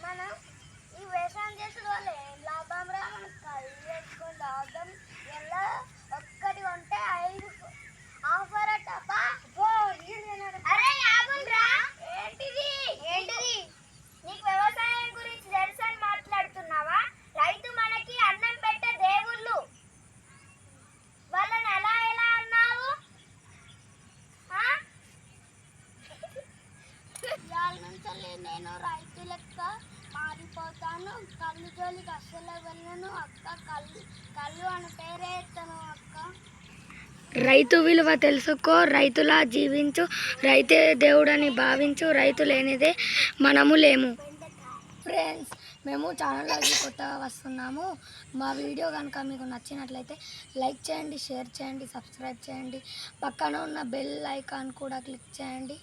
మనం ఈ వ్యవసాయం చేసిన వాళ్ళే లాభం రా, మనం కళ్ళు వేసుకొని తాగుతాం. ఎలా ఒక్కటి కొంటే 5 ఆఫర్ అట్టపా. అరే ఆగుండ్రా, ఏంటిది ఏంటిది? నీకు వ్యవసాయం గురించి తెలుసు అని మాట్లాడుతున్నావా? రైతు మనకి అన్నం పెట్టే దేవుళ్ళు, వాళ్ళని ఎలా ఎలా అన్నావు? ఇవాళ నుంచి నేను రైతు లెక్క మారిపోతాను. కళ్ళు జోలికి అస్సలు వెళ్ళను అక్క. కళ్ళు కళ్ళు అని పేరే ఎత్తాను అక్క. రైతు విలువ తెలుసుకో, రైతులా జీవించు, రైతే దేవుడని భావించు, రైతు లేనిదే మనము లేము. ఫ్రెండ్స్, మేము ఛానల్లోకి కొత్తగా వస్తున్నాము. మా వీడియో కనుక మీకు నచ్చినట్లయితే లైక్ చేయండి, షేర్ చేయండి, సబ్స్క్రైబ్ చేయండి. పక్కన ఉన్న బెల్ ఐకాన్ కూడా క్లిక్ చేయండి.